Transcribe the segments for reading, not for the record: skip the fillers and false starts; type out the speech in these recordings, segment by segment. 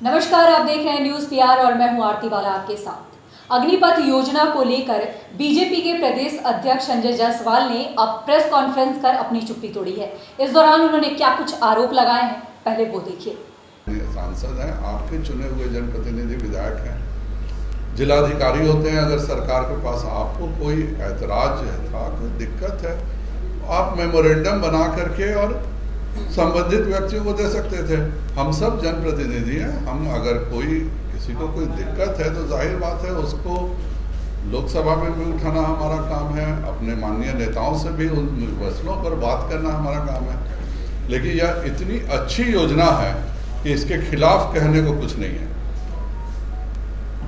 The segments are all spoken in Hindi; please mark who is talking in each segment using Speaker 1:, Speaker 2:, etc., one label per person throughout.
Speaker 1: नमस्कार, आप देख रहे हैं न्यूज पीआर और मैं हूं आरती वाला आपके साथ। अग्निपथ योजना को लेकर बीजेपी के प्रदेश अध्यक्ष संजय जायसवाल ने अब प्रेस कॉन्फ्रेंस कर अपनी चुप्पी तोड़ी है। इस दौरान उन्होंने क्या कुछ आरोप लगाए हैं, पहले वो देखिए।
Speaker 2: सांसद हैं, आपके चुने हुए जनप्रतिनिधि विधायक हैं, जिलाधिकारी होते हैं। अगर सरकार के पास आपको कोई ऐतराज था, कोई दिक्कत है, आप मेमोरेंडम बना करके और संबंधित व्यक्तियों को दे सकते थे। हम सब जनप्रतिनिधि हैं, हम अगर किसी को कोई दिक्कत है तो जाहिर बात है उसको लोकसभा में भी उठाना हमारा काम है, अपने माननीय नेताओं से भी उन मसलों पर बात करना हमारा काम है। लेकिन यह इतनी अच्छी योजना है कि इसके खिलाफ कहने को कुछ नहीं है।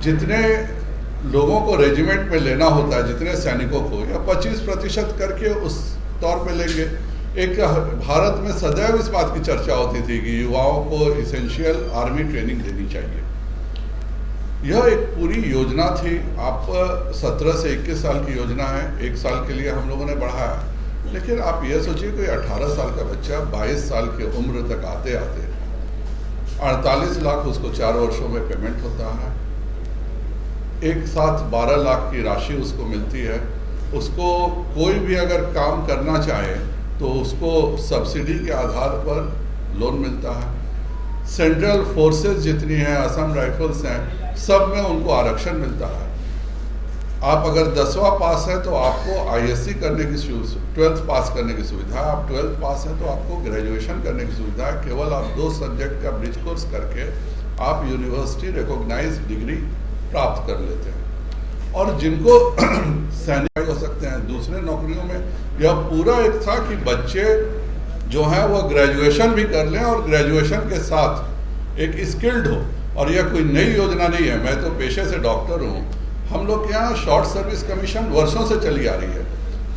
Speaker 2: जितने लोगों को रेजिमेंट में लेना होता है, जितने सैनिकों को, या 25% करके उस तौर पे लेंगे। एक भारत में सदैव इस बात की चर्चा होती थी कि युवाओं को इसेंशियल आर्मी ट्रेनिंग देनी चाहिए। यह एक पूरी योजना थी। आप 17 से 21 साल की योजना है, 1 साल के लिए हम लोगों ने बढ़ाया। लेकिन आप यह सोचिए, कोई 18 साल का बच्चा 22 साल की उम्र तक आते आते 48 लाख उसको 4 वर्षों में पेमेंट होता है। एक साथ 12 लाख की राशि उसको मिलती है। उसको कोई भी अगर काम करना चाहे तो उसको सब्सिडी के आधार पर लोन मिलता है। सेंट्रल फोर्सेस जितनी हैं, असम राइफल्स हैं, सब में उनको आरक्षण मिलता है। आप अगर 10वां पास है तो आपको आईएससी करने की 12th पास करने की सुविधा है। आप 12th पास है तो आपको ग्रेजुएशन करने की सुविधा है। केवल आप 2 सब्जेक्ट का ब्रिज कोर्स करके आप यूनिवर्सिटी रिकॉग्नाइज डिग्री प्राप्त कर लेते हैं। और जिनको सैनिक हो सकते हैं, दूसरे नौकरियों में यह पूरा एक था कि बच्चे जो हैं वो ग्रेजुएशन भी कर लें और ग्रेजुएशन के साथ एक स्किल्ड हो। और यह कोई नई योजना नहीं है। मैं तो पेशे से डॉक्टर हूँ। हम लोग के यहाँ शॉर्ट सर्विस कमीशन वर्षों से चली आ रही है।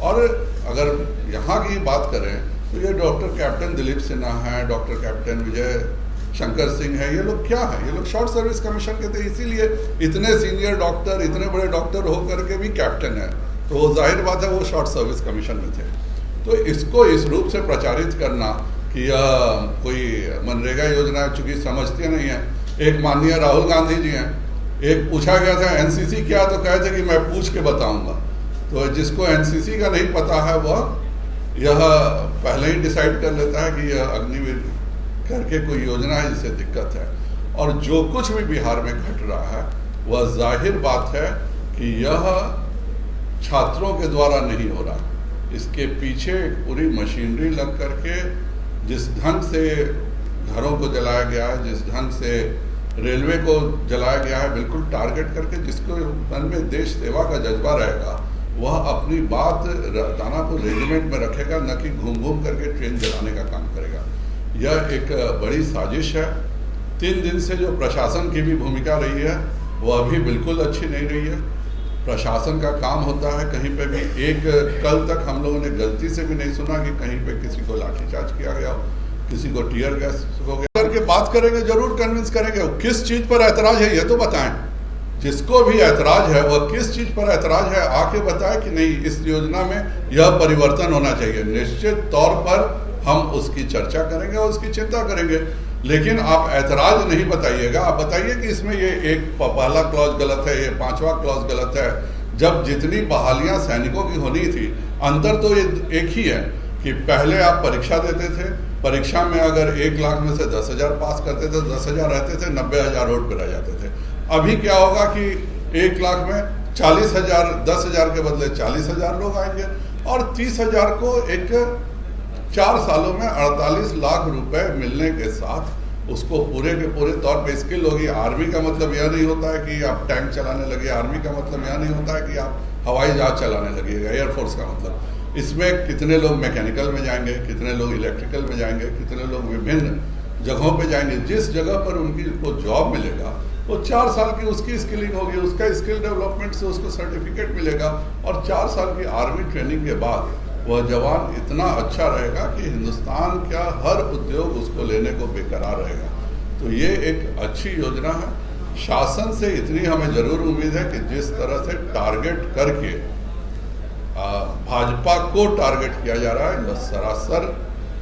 Speaker 2: और अगर यहाँ की बात करें तो ये डॉक्टर कैप्टन दिलीप सिन्हा हैं, डॉक्टर कैप्टन विजय शंकर सिंह है, ये लोग क्या है? ये लोग शॉर्ट सर्विस कमीशन के थे, इसीलिए इतने सीनियर डॉक्टर, इतने बड़े डॉक्टर होकर के भी कैप्टन है। तो वो जाहिर बात है वो शॉर्ट सर्विस कमीशन में थे। तो इसको इस रूप से प्रचारित करना कि यह कोई मनरेगा योजना है, चूंकि समझते नहीं है। एक माननीय राहुल गांधी जी हैं, एक पूछा गया था एनसीसी क्या, तो कहे थे कि मैं पूछ के बताऊंगा। तो जिसको एनसीसी का नहीं पता है वह यह पहले ही डिसाइड कर लेता है कि यह अग्निवीर करके कोई योजना है जिससे दिक्कत है। और जो कुछ भी बिहार में घट रहा है वह जाहिर बात है कि यह छात्रों के द्वारा नहीं हो रहा। इसके पीछे एक पूरी मशीनरी लग करके जिस ढंग से घरों को जलाया गया है, जिस ढंग से रेलवे को जलाया गया है, बिल्कुल टारगेट करके, जिसको मन में देश सेवा का जज्बा रहेगा वह अपनी बात दानापुर रेजिमेंट में रखेगा, न कि घूम घूम करके ट्रेन जलाने का काम करेगा। यह एक बड़ी साजिश है। 3 दिन से जो प्रशासन की भी भूमिका रही है वह भी बिल्कुल अच्छी नहीं रही है। प्रशासन का काम होता है कहीं पे भी, कल तक हम लोगों ने गलती से भी नहीं सुना कि कहीं पे किसी को लाठीचार्ज किया गया हो, किसी को टीयर गैस हो गया। करके बात करेंगे, जरूर कन्विंस करेंगे। किस चीज पर ऐतराज है ये तो बताएं। जिसको भी ऐतराज है वह किस चीज पर ऐतराज है आके बताए कि नहीं इस योजना में यह परिवर्तन होना चाहिए। निश्चित तौर पर हम उसकी चर्चा करेंगे और उसकी चिंता करेंगे। लेकिन आप ऐतराज नहीं बताइएगा, आप बताइए कि इसमें ये एक पहला क्लॉज गलत है, ये 5वां क्लॉज गलत है। जब जितनी बहालियां सैनिकों की होनी थी, अंतर तो ये एक ही है कि पहले आप परीक्षा देते थे, परीक्षा में अगर 1 लाख में से 10,000 पास करते थे, 10,000 रहते थे, 90,000 रोड पर रह जाते थे। अभी क्या होगा कि 1 लाख में 40,000, 10,000 के बदले 40,000 लोग आएंगे और 30,000 को एक 4 सालों में 48 लाख रुपए मिलने के साथ उसको पूरे के पूरे तौर पे स्किल होगी। आर्मी का मतलब यह नहीं होता है कि आप टैंक चलाने लगे, आर्मी का मतलब यह नहीं होता है कि आप हवाई जहाज चलाने लगेगा, एयरफोर्स का मतलब। इसमें कितने लोग मैकेनिकल में जाएंगे, कितने लोग इलेक्ट्रिकल में जाएंगे, कितने लोग विभिन्न जगहों पे जाएंगे। जिस जगह पर उनकी को जॉब मिलेगा वो 4 साल की उसकी स्किलिंग होगी, उसका स्किल डेवलपमेंट से उसको सर्टिफिकेट मिलेगा और 4 साल की आर्मी ट्रेनिंग के बाद वह जवान इतना अच्छा रहेगा कि हिंदुस्तान का हर उद्योग उसको लेने को बेकरार रहेगा। तो ये एक अच्छी योजना है। शासन से इतनी हमें जरूर उम्मीद है कि जिस तरह से टारगेट करके भाजपा को टारगेट किया जा रहा है, यह सरासर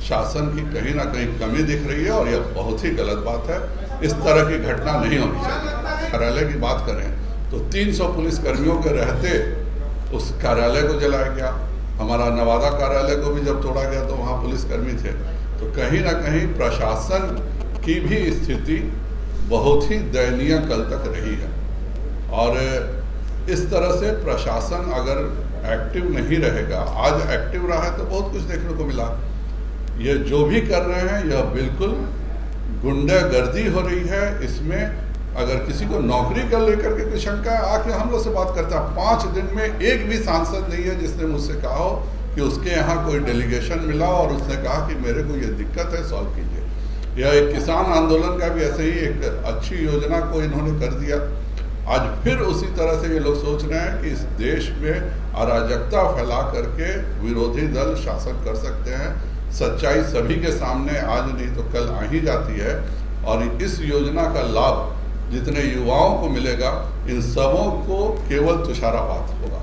Speaker 2: शासन की कहीं ना कहीं कमी दिख रही है और यह बहुत ही गलत बात है। इस तरह की घटना नहीं होनी चाहिए। कार्यालय की बात करें तो 300 पुलिस कर्मियों के रहते उस कार्यालय को जलाया गया। हमारा नवादा कार्यालय को भी जब तोड़ा गया तो वहाँ पुलिसकर्मी थे। तो कहीं ना कहीं प्रशासन की भी स्थिति बहुत ही दयनीय कल तक रही है। और इस तरह से प्रशासन अगर एक्टिव नहीं रहेगा, आज एक्टिव रहा है तो बहुत कुछ देखने को मिला। ये जो भी कर रहे हैं यह बिल्कुल गुंडागर्दी हो रही है। इसमें अगर किसी को नौकरी का लेकर के कोई शंका है, आके हम लोग से बात करता है। 5 दिन में एक भी सांसद नहीं है जिसने मुझसे कहा हो कि उसके यहाँ कोई डेलीगेशन मिला और उसने कहा कि मेरे को ये दिक्कत है, सॉल्व कीजिए। यह एक किसान आंदोलन का भी ऐसे ही एक अच्छी योजना को इन्होंने कर दिया। आज फिर उसी तरह से ये लोग सोच रहे हैं कि इस देश में अराजकता फैला करके विरोधी दल शासन कर सकते हैं। सच्चाई सभी के सामने आज नहीं तो कल आ ही जाती है। और इस योजना का लाभ जितने युवाओं को मिलेगा, इन सबों को केवल तुषारापात होगा।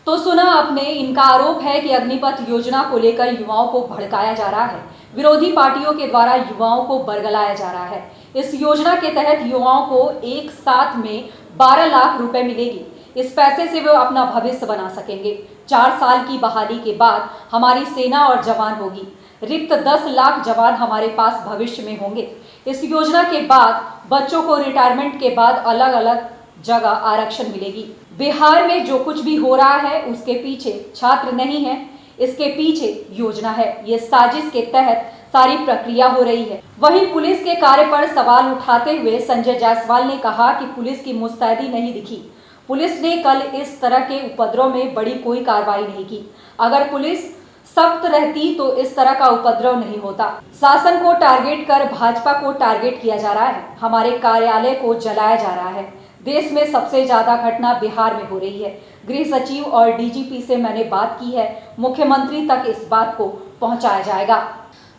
Speaker 1: तो सुना आपने, इनका आरोप है कि अग्निपथ योजना को लेकर युवाओं को भड़काया जा रहा है। विरोधी पार्टियों के द्वारा युवाओं को बरगलाया जा रहा है। इस योजना के तहत युवाओं को एक साथ में 12 लाख रुपए मिलेगी। इस पैसे से वे अपना भविष्य बना सकेंगे। 4 साल की बहाली के बाद हमारी सेना और जवान होगी। रिक्त 10 लाख जवान हमारे पास भविष्य में होंगे। इस योजना के बाद बच्चों को रिटायरमेंट के बाद अलग अलग जगह आरक्षण मिलेगी। बिहार में जो कुछ भी हो रहा है उसके पीछे छात्र नहीं है, इसके पीछे योजना है। ये साजिश के तहत सारी प्रक्रिया हो रही है। वहीं पुलिस के कार्य पर सवाल उठाते हुए संजय जायसवाल ने कहा कि पुलिस की मुस्तैदी नहीं दिखी। पुलिस ने कल इस तरह के उपद्रव में बड़ी कोई कार्रवाई नहीं की। अगर पुलिस सख्त रहती तो इस तरह का उपद्रव नहीं होता। शासन को टारगेट कर भाजपा को टारगेट किया जा रहा है। हमारे कार्यालय को जलाया जा रहा है। देश में सबसे ज्यादा घटना बिहार में हो रही है। गृह सचिव और डीजीपी से मैंने बात की है। मुख्यमंत्री तक इस बात को पहुंचाया जाएगा।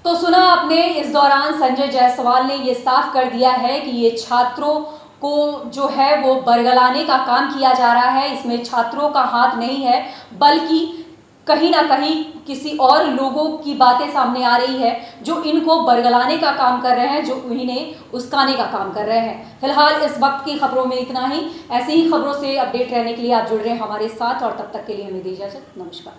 Speaker 1: तो सुना आपने, इस दौरान संजय जायसवाल ने ये साफ कर दिया है कि ये छात्रों को जो है वो बरगलाने का काम किया जा रहा है। इसमें छात्रों का हाथ नहीं है, बल्कि कहीं ना कहीं किसी और लोगों की बातें सामने आ रही है जो इनको बरगलाने का काम कर रहे हैं, जो इन्हें उस्काने का काम कर रहे हैं। फिलहाल इस वक्त की खबरों में इतना ही। ऐसी ही खबरों से अपडेट रहने के लिए आप जुड़ रहे हैं हमारे साथ, और तब तक के लिए हमें दीजिए इजाजत। नमस्कार।